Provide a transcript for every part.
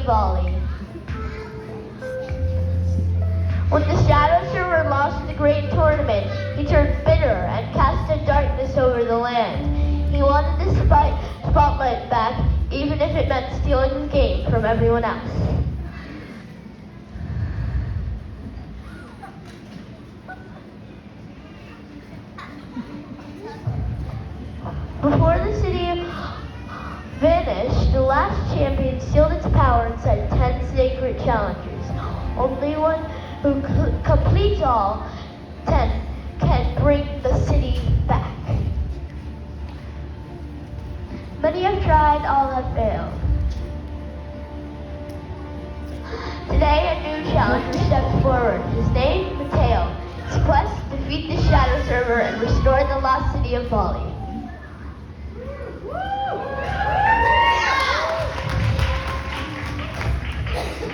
of volley. When the Shadow Server lost the great tournament, he turned bitter and cast a darkness over the land. He wanted the spotlight back, even if it meant stealing the game from everyone else. Before the city vanished, the last champion sealed its power and set 10 sacred challengers. Only one who completes all 10 can bring the city back. Many have tried, all have failed. Today a new challenger steps forward. His name, Mateo. His quest, defeat the Shadow Server and restore the lost city of Volley.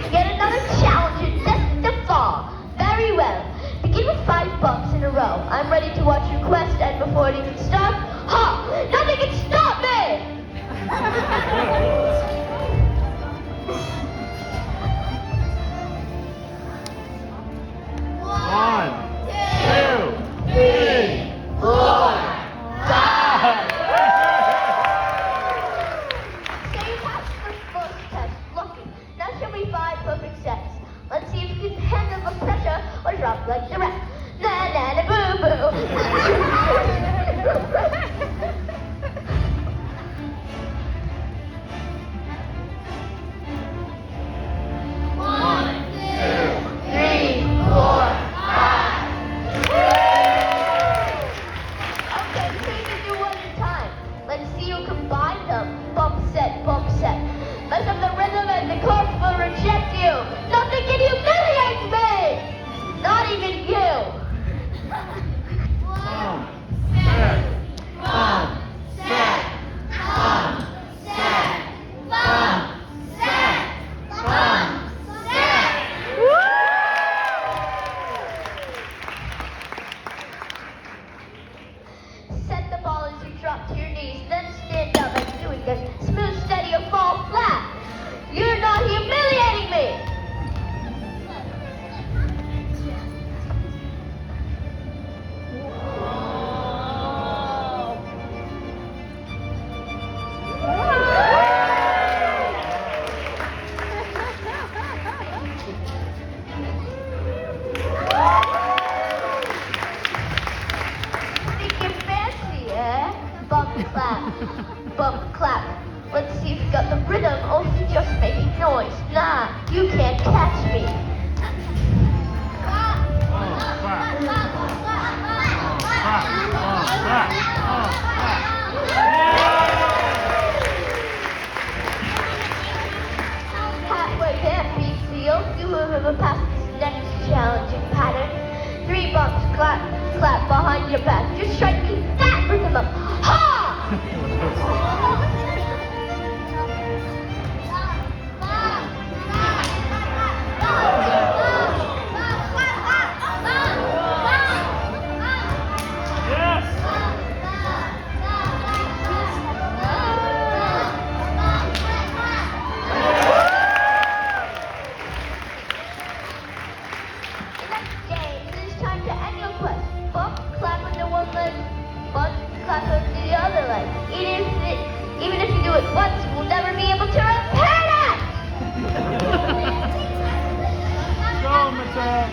Yet another challenger destined to fall. Very well. Begin with 5 bumps in a row. I'm ready to watch your quest end before it even starts. Ha! Nothing can stop me! One, 2, 3, 4, 5. So you passed the first test. Lucky. Now show me 5 perfect sets. Let's see if you can handle the pressure or drop like the rest. Na na na boo boo. One, 2, 3, 4, 5. Okay, take it do one at a time. Let's see you combine them. Bump set, bump set. Mess up the rhythm and the corpse will reject you. Nothing can humiliate me! Not even you! Bump, set, bump, set, bump, set, bump, set, bump, set. Set the ball as you drop to your knees, then stand up and do it again. Smooth, steady, or fall flat. You're not humiliating me! Think you're fancy, eh? Bump, clap. Bump, clap. Let's see if you got the rhythm or if you're just making noise. Nah, you can't catch me. Halfway there, big seal. You have passed this next challenging pattern. 3 bumps, clap, clap behind your back. Just try to keep that rhythm up. Ha! Game. It is time to end your quest. Bump, clap with the one leg. Bump, clap with the other leg. Even if you do it once, we'll never be able to repair that! Go, Mateo.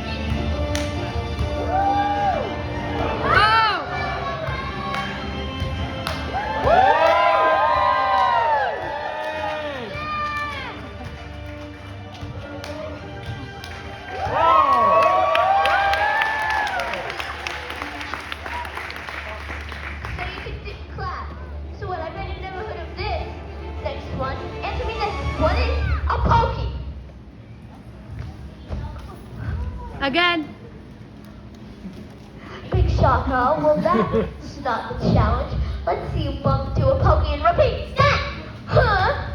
So you can clap. So what? I bet you've never heard of this. Next one. Answer me this. What is a pokey? Again. Big shock, huh? Well, that's not the challenge. Let's see you bump to a pokey and repeat that! Huh?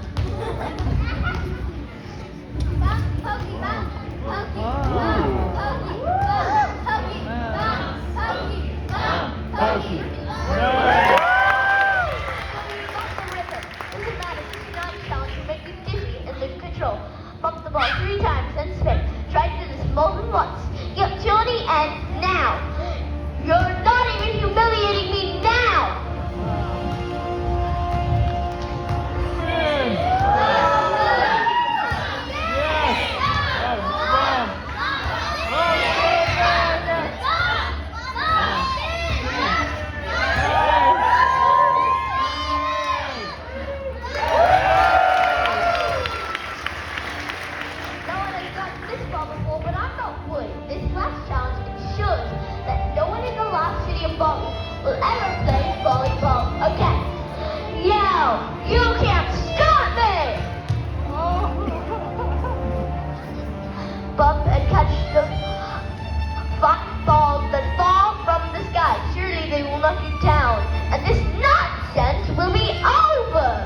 Bump, pokey, bump, pokey, bump, pokey, bump, pokey, bump, pokey, bump, pokey. You got the rhythm. Doesn't matter. This is not a challenge. You make you dizzy and lose control. and this nonsense will be over.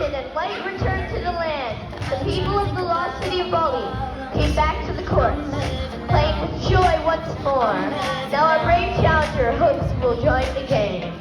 And light returned to the land. The people of the lost city of Bali came back to the courts, playing with joy once more. Now our brave challenger hopes will join the game.